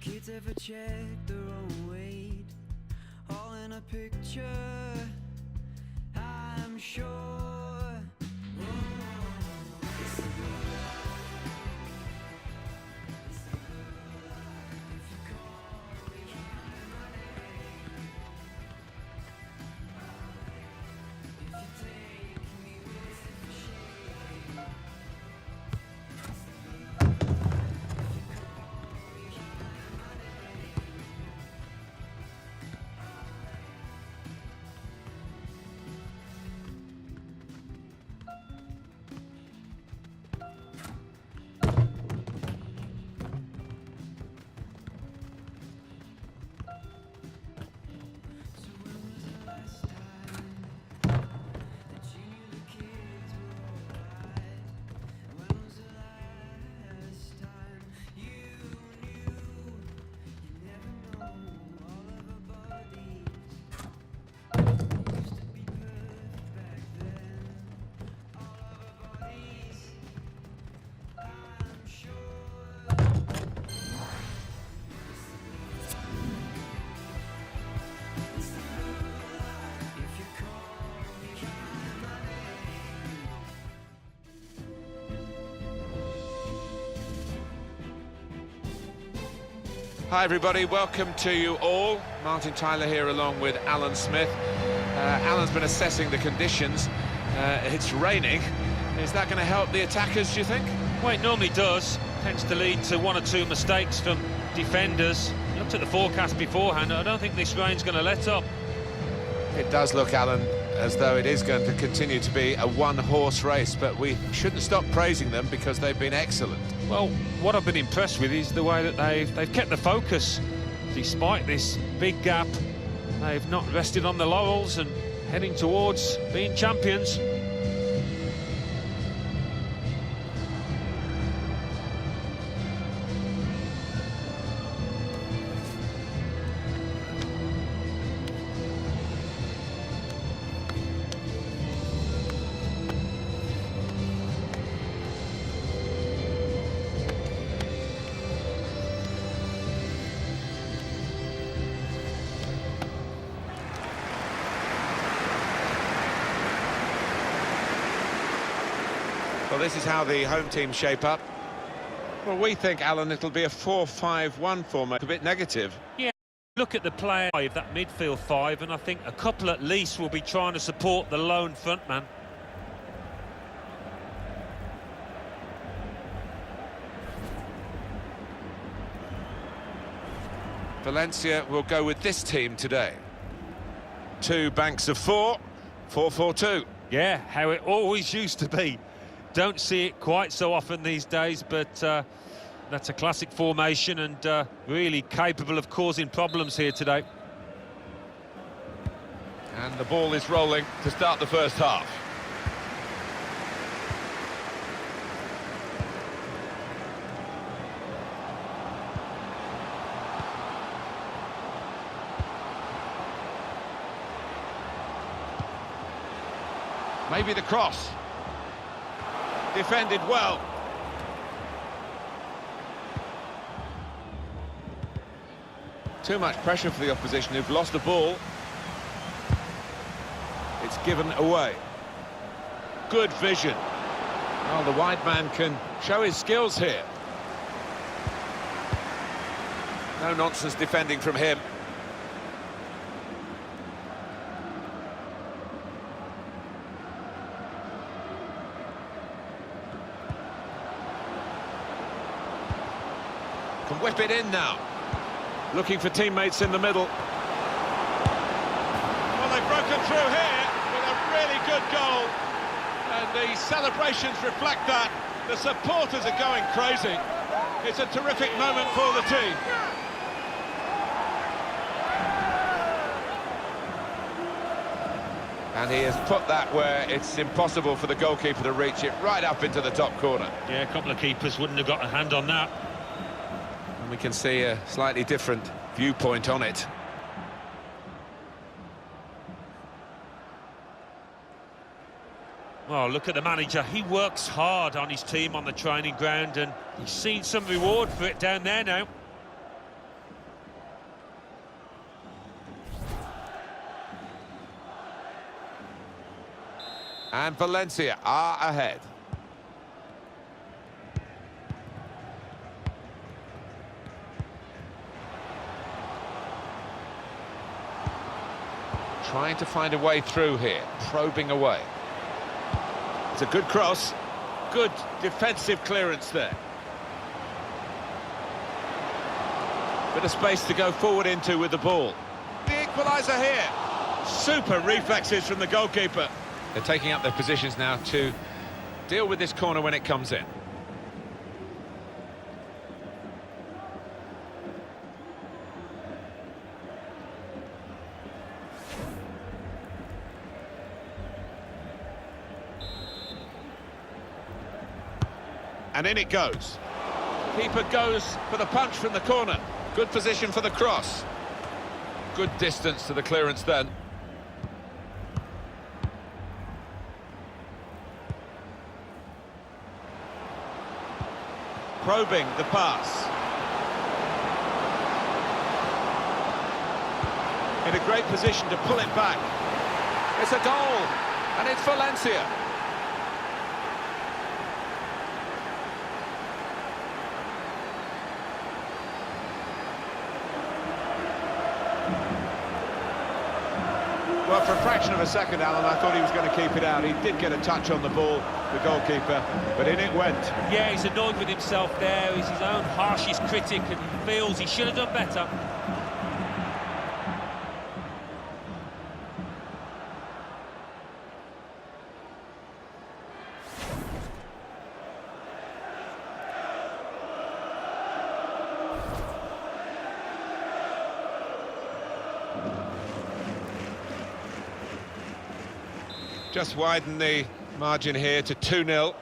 Kids ever check their own weight, all in a picture, I'm sure. It's the blue light. It's the blue light. If you call me my name, if you take me with shame, it's the blue light. If you call me my name. So when was the last time that you knew the kids were alright? When was the last time you knew? You never know all of our bodies used to be perfect back then. All of our bodies, I'm sure. It's the blue light. If you call me by my name. Hi everybody, welcome to you all. Martin Tyler here along with Alan Smith. Alan's been assessing the conditions. It's raining. Is that going to help the attackers, do you think? Well, it normally does. Tends to lead to one or two mistakes from defenders. I looked at the forecast beforehand. I don't think this rain's going to let up. It does look, Alan, as though it is going to continue to be a one-horse race, but we shouldn't stop praising them because they've been excellent. Well, what I've been impressed with is the way that they've kept the focus. Despite this big gap, they've not rested on the laurels and heading towards being champions. Well, this is how the home team shape up. Well, we think, Alan, it'll be a 4-5-1 format, a bit negative. Yeah, look at the player, that midfield five, and I think a couple at least will be trying to support the lone frontman. Valencia will go with this team today. Two banks of four, 4-4-2. Yeah, how it always used to be. Don't see it quite so often these days, but that's a classic formation and really capable of causing problems here today. And the ball is rolling to start the first half. Maybe the cross. Defended well. Too much pressure for the opposition who've lost the ball. It's given away. Good vision. Well, the wide man can show his skills here. No nonsense defending from him. Can whip it in now. Looking for teammates in the middle. Well, they've broken through here with a really good goal. And the celebrations reflect that. The supporters are going crazy. It's a terrific moment for the team. And he has put that where it's impossible for the goalkeeper to reach it, right up into the top corner. Yeah, a couple of keepers wouldn't have got a hand on that. And we can see a slightly different viewpoint on it. Oh, look at the manager. He works hard on his team on the training ground, and he's seen some reward for it down there now. And Valencia are ahead. Trying to find a way through here, probing away. It's a good cross. Good defensive clearance there. Bit of space to go forward into with the ball. The equaliser here. Super reflexes from the goalkeeper. They're taking up their positions now to deal with this corner when it comes in. And in it goes. Keeper goes for the punch from the corner. Good position for the cross. Good distance to the clearance then. Probing the pass. In a great position to pull it back. It's a goal, and it's Valencia. Well, for a fraction of a second, Alan, I thought he was going to keep it out. He did get a touch on the ball, the goalkeeper, but in it went. Yeah, he's annoyed with himself there. He's his own harshest critic and he feels he should have done better. Just widen the margin here to 2-0.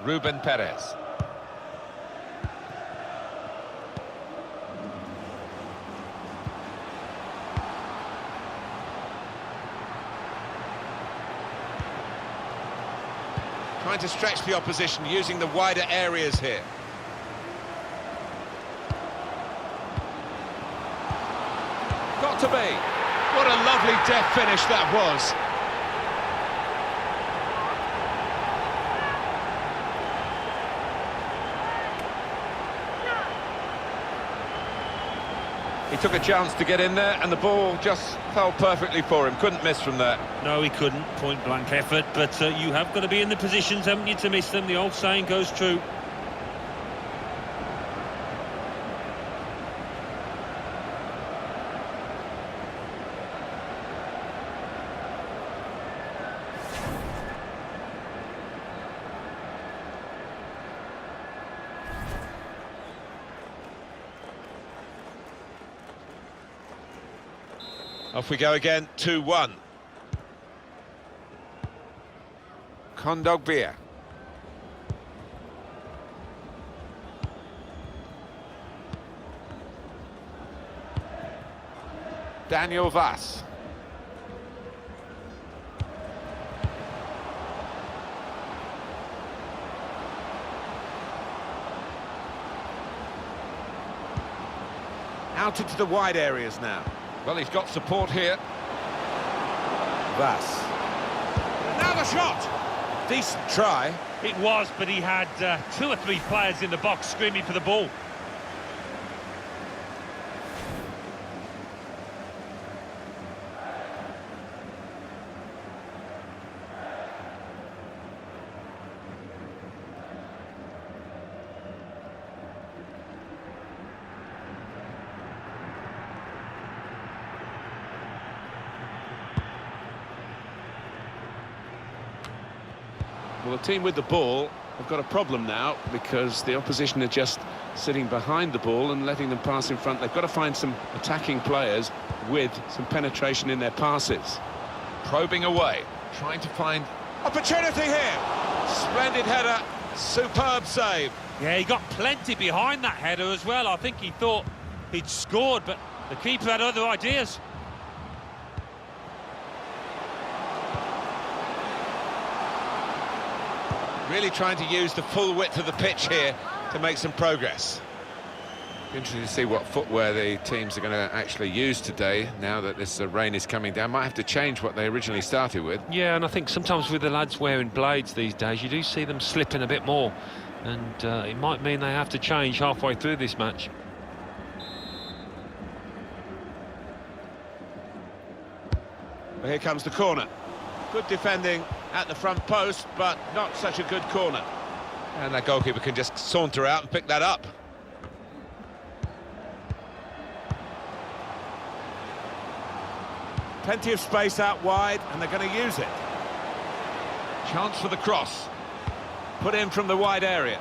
Ruben Perez. Trying to stretch the opposition, using the wider areas here. Got to be. What a lovely death finish that was. He took a chance to get in there and the ball just fell perfectly for him. Couldn't miss from there. No, he couldn't. Point blank effort, but you have got to be in the positions, haven't you, to miss them? The old saying goes true. Off we go again, 2-1. Kondogbia. Daniel Vaz. Out into the wide areas now. Well, he's got support here. Vaz. Now the shot! Decent try. It was, but he had 2 or 3 players in the box screaming for the ball. Well, the team with the ball have got a problem now because the opposition are just sitting behind the ball and letting them pass in front. They've got to find some attacking players with some penetration in their passes. Probing away, trying to find opportunity here. Splendid header, superb save. Yeah, he got plenty behind that header as well. I think he thought he'd scored, but the keeper had other ideas. Really trying to use the full width of the pitch here to make some progress. Interesting to see what footwear the teams are going to actually use today, now that this rain is coming down. Might have to change what they originally started with. Yeah, and I think sometimes with the lads wearing blades these days, you do see them slipping a bit more. And it might mean they have to change halfway through this match. Well, here comes the corner. Good defending at the front post, but not such a good corner. And that goalkeeper can just saunter out and pick that up. Plenty of space out wide, and they're going to use it. Chance for the cross. Put in from the wide area.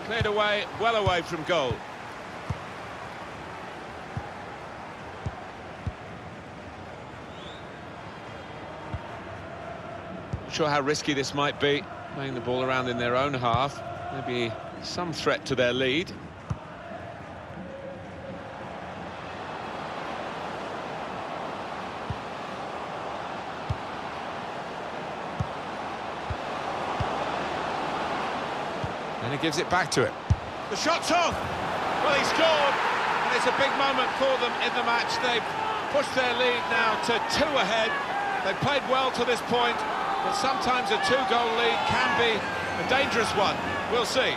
Cleared away, well away from goal. Not sure how risky this might be, playing the ball around in their own half. Maybe some threat to their lead. And he gives it back to him. The shot's off! Well, he scored, and it's a big moment for them in the match. They've pushed their lead now to 2 ahead. They've played well to this point, but sometimes a 2-goal lead can be a dangerous one. We'll see.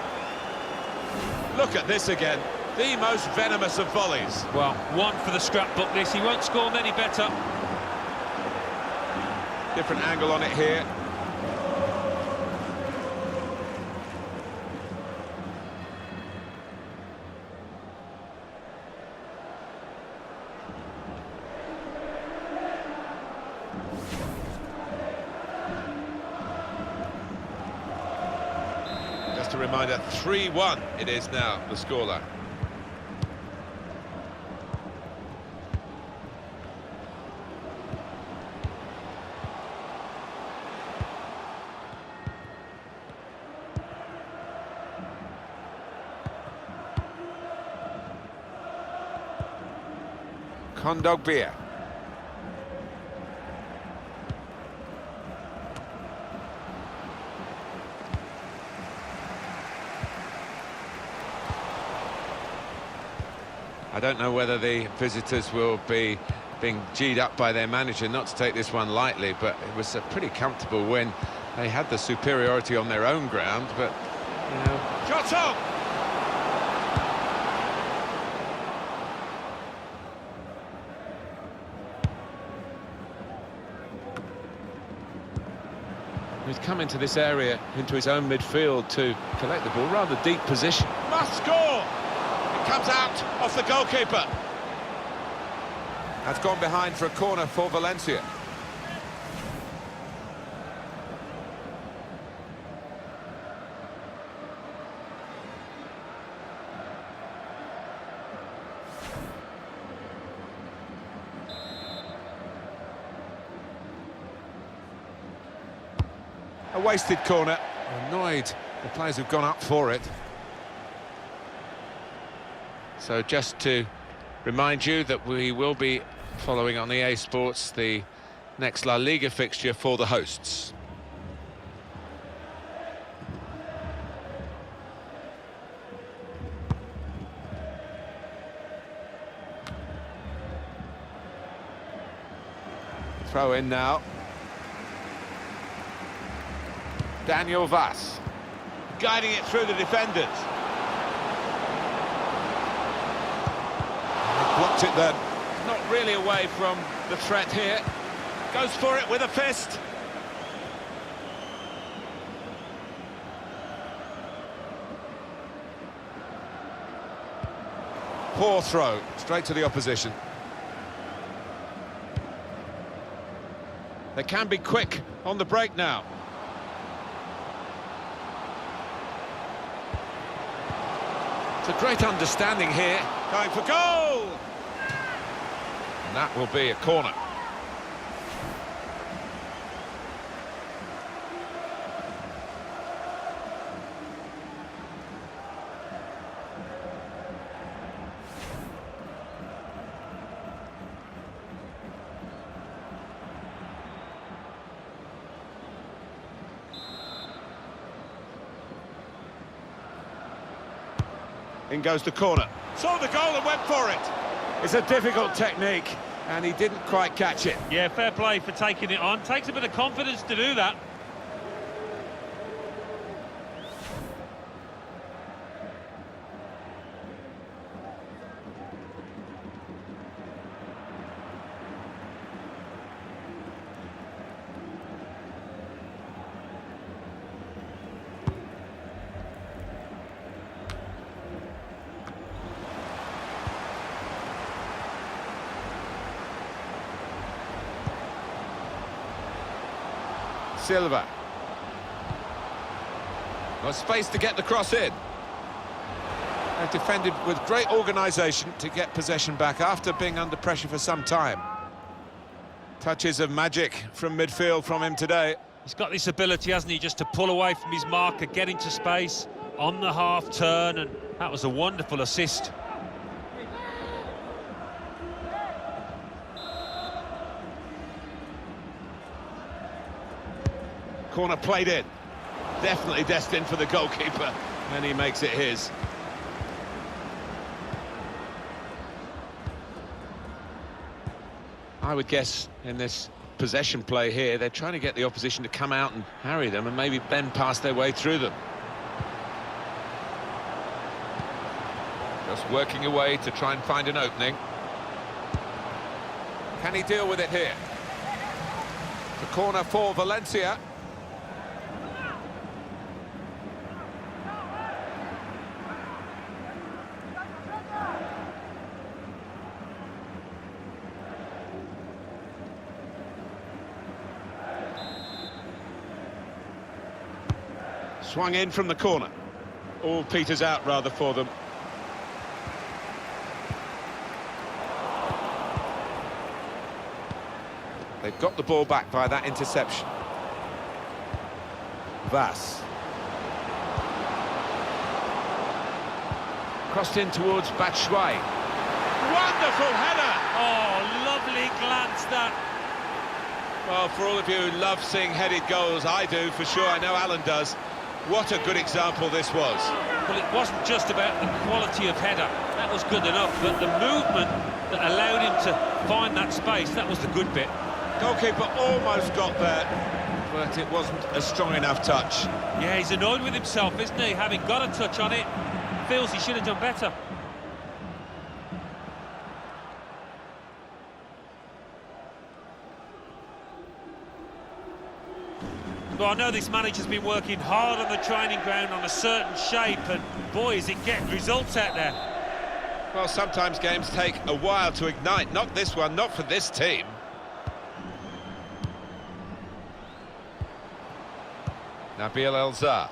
Look at this again. The most venomous of volleys. Well, one for the scrapbook this. He won't score many better. Different angle on it here. Just a reminder, 3-1 it is now, the scoreline. Kondogbia. I don't know whether the visitors will be being G'd up by their manager not to take this one lightly, but it was a pretty comfortable win. They had the superiority on their own ground, but, you know... Shot on! He's come into this area, into his own midfield to collect the ball, rather deep position. Must score! It comes out off the goalkeeper. That's gone behind for a corner for Valencia. A wasted corner. Annoyed the players who've gone up for it. So just to remind you that we will be following on EA Sports the next La Liga fixture for the hosts. Throw in now. Daniel Vaz, guiding it through the defenders. Blocked it then. Not really away from the threat here. Goes for it with a fist. Poor throw, straight to the opposition. They can be quick on the break now. It's a great understanding here. Going for goal! And that will be a corner. In goes the corner. Saw the goal and went for it. It's a difficult technique, and he didn't quite catch it. Yeah, fair play for taking it on. Takes a bit of confidence to do that. Silva. Got space to get the cross in. They've defended with great organisation to get possession back after being under pressure for some time. Touches of magic from midfield from him today. He's got this ability, hasn't he, just to pull away from his marker, get into space on the half turn, and that was a wonderful assist. Corner played in. Definitely destined for the goalkeeper, and he makes it his. I would guess in this possession play here, they're trying to get the opposition to come out and harry them and maybe bend past their way through them. Just working away to try and find an opening. Can he deal with it here? The corner for Valencia. Swung in from the corner. All peters out rather for them. They've got the ball back by that interception. Vass. Crossed in towards Batshuayi. Wonderful header! Oh, lovely glance that. Well, for all of you who love seeing headed goals, I do for sure, I know Alan does. What a good example this was. Well, it wasn't just about the quality of header, that was good enough, but the movement that allowed him to find that space, that was the good bit. Goalkeeper almost got there, but it wasn't a strong enough touch. Yeah, he's annoyed with himself, isn't he? Having got a touch on it, feels he should have done better. Well, I know this manager's been working hard on the training ground on a certain shape, and boy, is it getting results out there. Well, sometimes games take a while to ignite. Not this one, not for this team. Nabil Elzar.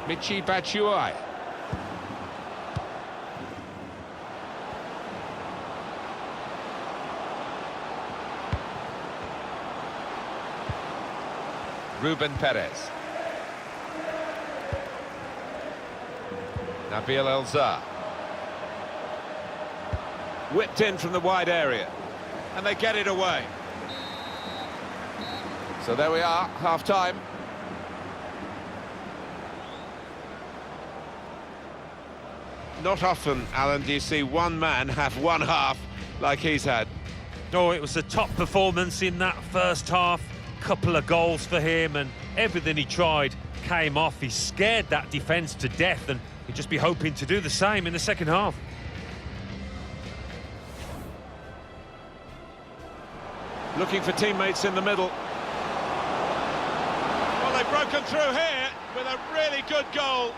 Michy Batshuayi. Ruben Perez. Nabil Elzar. Whipped in from the wide area, and they get it away. So there we are, half-time. Not often, Alan, do you see one man have one half like he's had. Oh, it was a top performance in that first half. Couple of goals for him, and everything he tried came off. He scared that defence to death, and he'd just be hoping to do the same in the second half. Looking for teammates in the middle. Well, they've broken through here with a really good goal,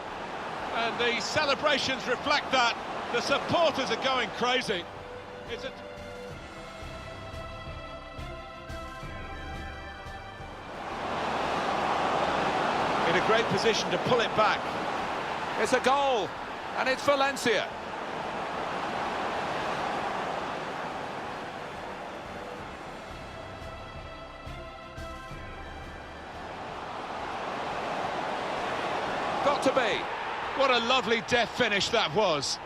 and the celebrations reflect that. The supporters are going crazy. It's a... in a great position to pull it back. It's a goal, and it's Valencia. Got to be. What a lovely death finish that was.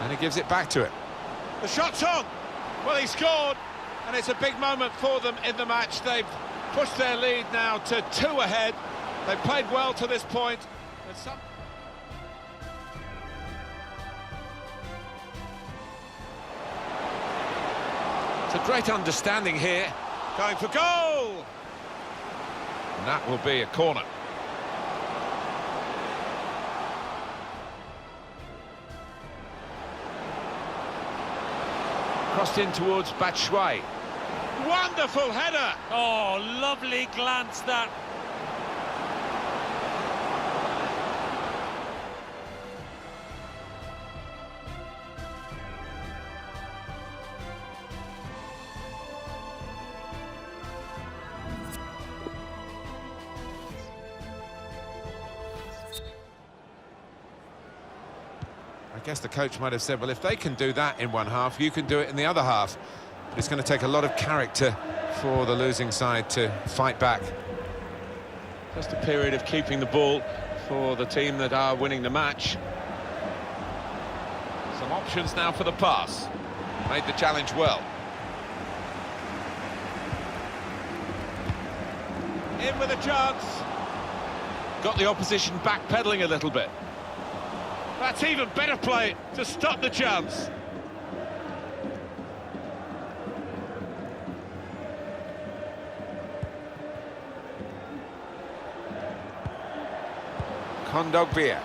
And he gives it back to him. The shot's on! Well, he scored, and it's a big moment for them in the match. They've pushed their lead now to 2 ahead. They've played well to this point. It's a great understanding here. Going for goal! And that will be a corner. Crossed in towards Batshuayi. Wonderful header! Oh, lovely glance that. I guess the coach might have said, well, if they can do that in one half, you can do it in the other half. But it's going to take a lot of character for the losing side to fight back. Just a period of keeping the ball for the team that are winning the match. Some options now for the pass. Made the challenge well. In with a chance. Got the opposition backpedaling a little bit. That's even better play to stop the chance. Kondogbia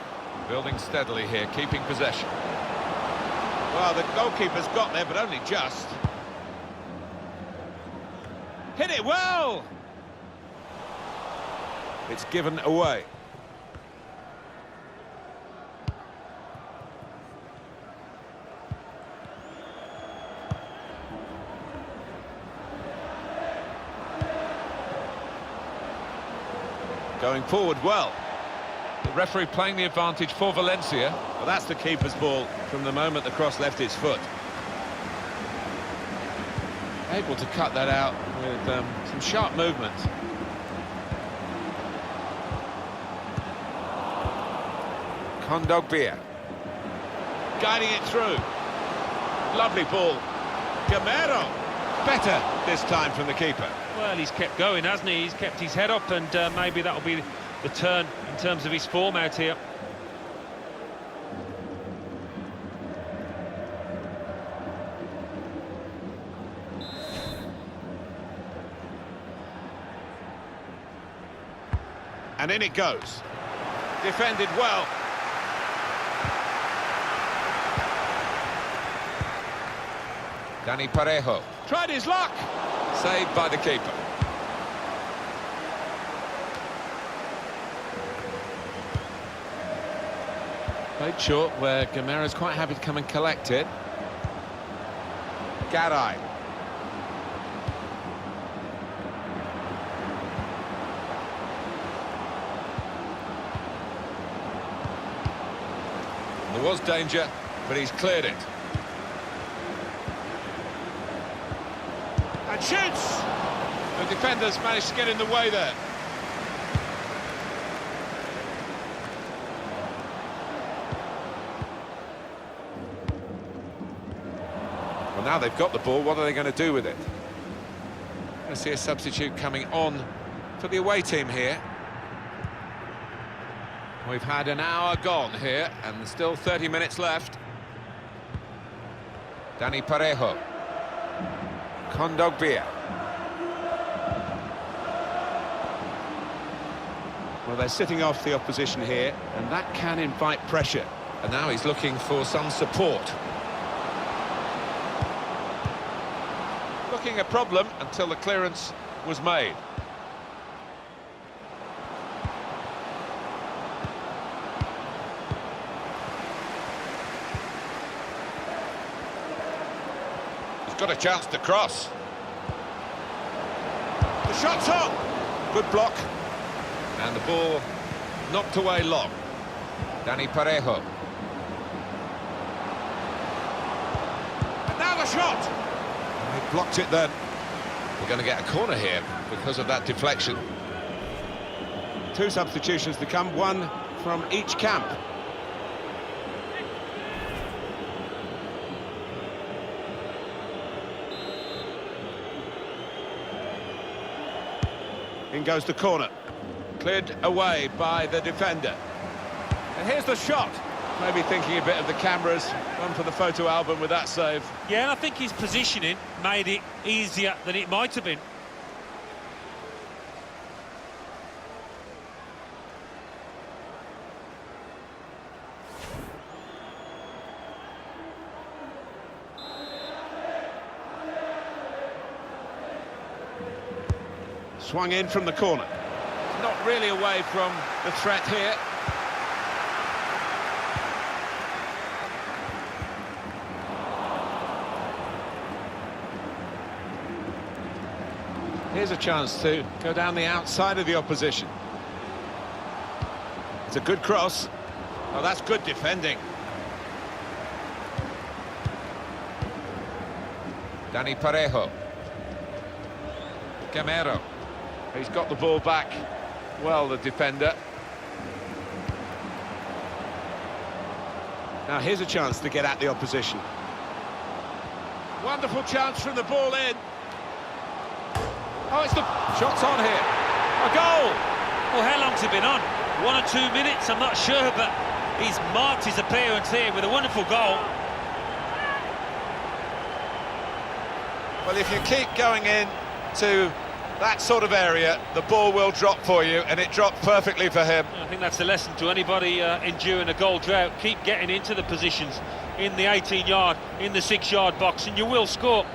building steadily here, keeping possession. Well, the goalkeeper's got there, but only just. Hit it well! It's given away. Going forward well. The referee playing the advantage for Valencia. Well, that's the keeper's ball from the moment the cross left his foot. Able to cut that out with some sharp movement. Kondogbia. Guiding it through. Lovely ball. Gamero. Better this time from the keeper. Well, he's kept going, hasn't he? He's kept his head up, and maybe that'll be the turn in terms of his form out here. And in it goes. Defended well. Dani Parejo. Tried his luck. Saved by the keeper. Played short where Gamero's quite happy to come and collect it. Garay. There was danger, but he's cleared it. And shoots! The defenders managed to get in the way there. Well, now they've got the ball, what are they going to do with it? I see a substitute coming on for the away team here. We've had an hour gone here, and there's still 30 minutes left. Dani Parejo. Kondogbia. Well, they're sitting off the opposition here, and that can invite pressure. And now he's looking for some support. Looking a problem until the clearance was made. Got a chance to cross. The shot's on. Good block. And the ball knocked away long. Dani Parejo. And now the shot. And he blocked it then. We're going to get a corner here because of that deflection. 2 substitutions to come, one from each camp. In goes the corner. Cleared away by the defender. And here's the shot. Maybe thinking a bit of the cameras. One for the photo album with that save. Yeah, and I think his positioning made it easier than it might have been. Swung in from the corner. Not really away from the threat here. Here's a chance to go down the outside of the opposition. It's a good cross. Oh, that's good defending. Dani Parejo. Gamero. He's got the ball back. Well, the defender. Now here's a chance to get at the opposition. Wonderful chance from the ball in. Oh, it's the shot's on here. A goal! Well, how long's he been on? 1 or 2 minutes, I'm not sure, but he's marked his appearance here with a wonderful goal. Well, if you keep going in to that sort of area, the ball will drop for you, and it dropped perfectly for him. I think that's a lesson to anybody enduring a goal drought. Keep getting into the positions in the 18-yard, in the 6-yard box, and you will score.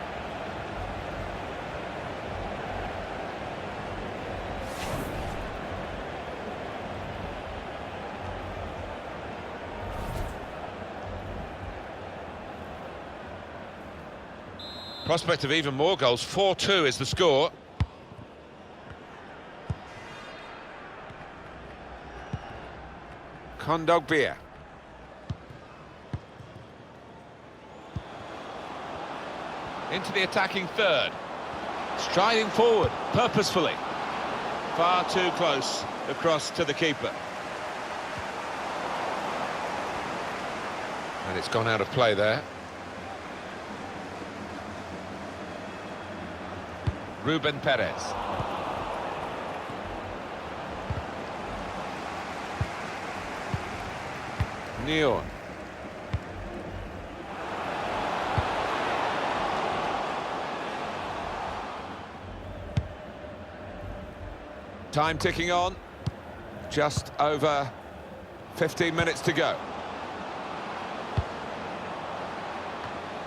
Prospect of even more goals. 4-2 is the score. Kondogbia. Into the attacking third. Striding forward, purposefully. Far too close across to the keeper. And it's gone out of play there. Ruben Perez. Neon. Time ticking on. Just over 15 minutes to go.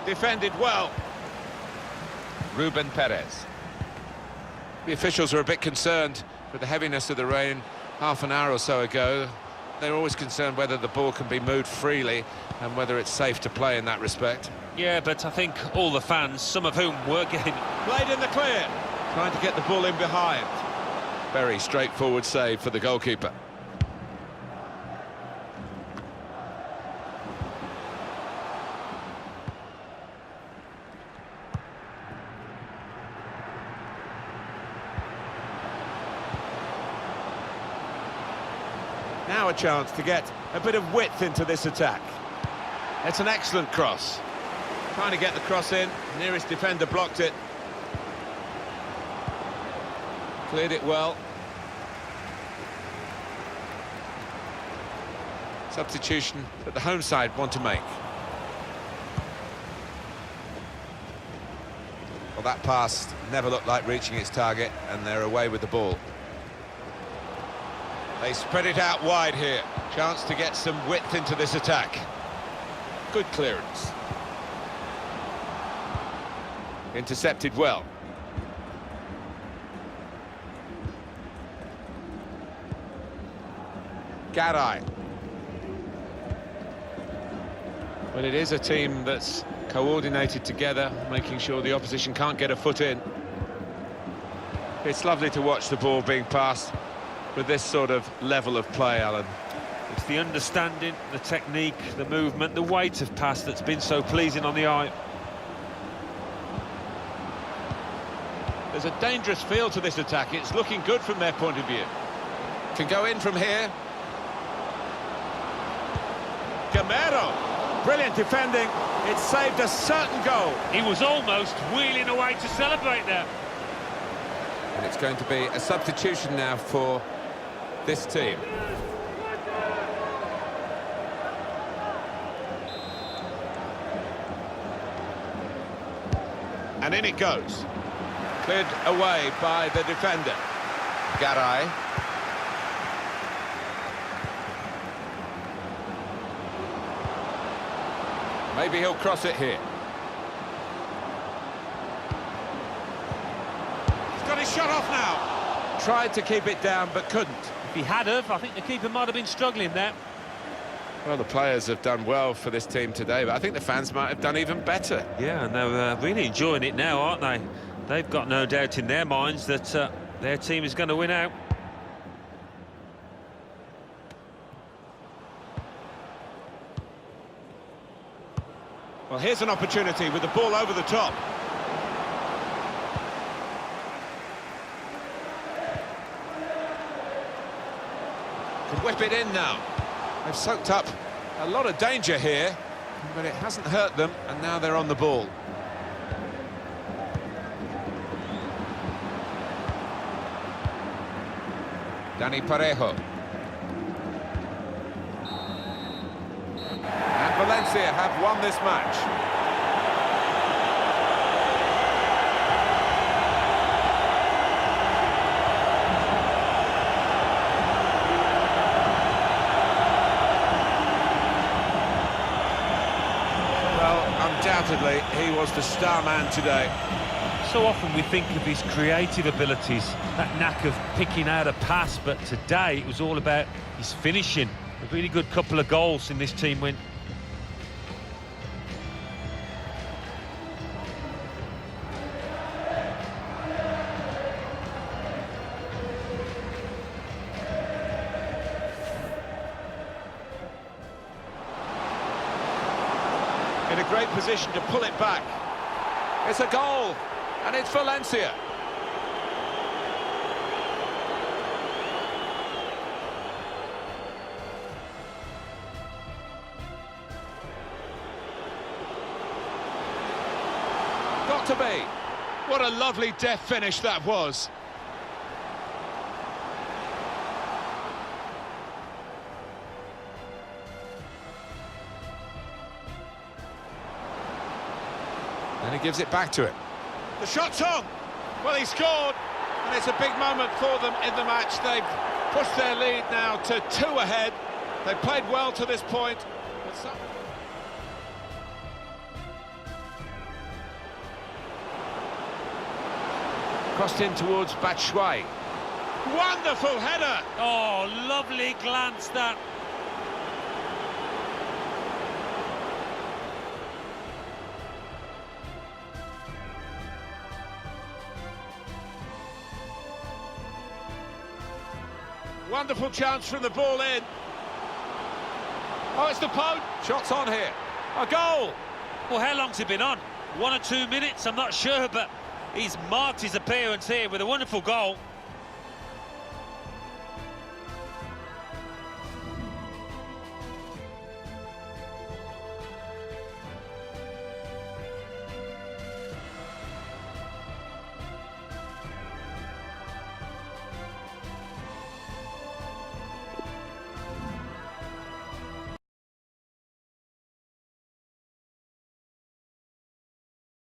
Defended well. Ruben Perez. The officials are a bit concerned with the heaviness of the rain half an hour or so ago. They're always concerned whether the ball can be moved freely and whether it's safe to play in that respect. Yeah, but I think all the fans, some of whom were getting... Played in the clear. Trying to get the ball in behind. Very straightforward save for the goalkeeper. Now a chance to get a bit of width into this attack. It's an excellent cross. Trying to get the cross in. Nearest defender blocked it. Cleared it well. Substitution that the home side want to make. Well, that pass never looked like reaching its target, and they're away with the ball. They spread it out wide here. Chance to get some width into this attack. Good clearance. Intercepted well. Garay. Well, it is a team that's coordinated together, making sure the opposition can't get a foot in. It's lovely to watch the ball being passed with this sort of level of play, Alan. It's the understanding, the technique, the movement, the weight of pass that's been so pleasing on the eye. There's a dangerous feel to this attack. It's looking good from their point of view. Can go in from here. Gamero. Brilliant defending. It saved a certain goal. He was almost wheeling away to celebrate there. And it's going to be a substitution now for this team. And in it goes. Cleared away by the defender. Garay. Maybe he'll cross it here. He's got his shot off now. Tried to keep it down, but couldn't. If he had have, I think the keeper might have been struggling there. Well, the players have done well for this team today, but I think the fans might have done even better. Yeah, and they're really enjoying it now, aren't they? They've got no doubt in their minds that their team is going to win out. Well, here's an opportunity with the ball over the top. Could whip it in now. They've soaked up a lot of danger here, but it hasn't hurt them, and now they're on the ball. Dani Parejo. And Valencia have won this match. Undoubtedly, he was the star man today. So often we think of his creative abilities, that knack of picking out a pass, but today it was all about his finishing. A really good couple of goals in this team win. In a great position to pull it back. It's a goal, and it's Valencia. Got to be. What a lovely death finish that was. And he gives it back to him. The shot's on! Well, he scored, and it's a big moment for them in the match. They've pushed their lead now to 2 ahead. They've played well to this point. Crossed in towards Batshuayi. Wonderful header! Oh, lovely glance that. Wonderful chance from the ball in. Oh, it's the post. Shots on here. A goal. Well, how long's it been on? 1 or 2 minutes, I'm not sure, but he's marked his appearance here with a wonderful goal.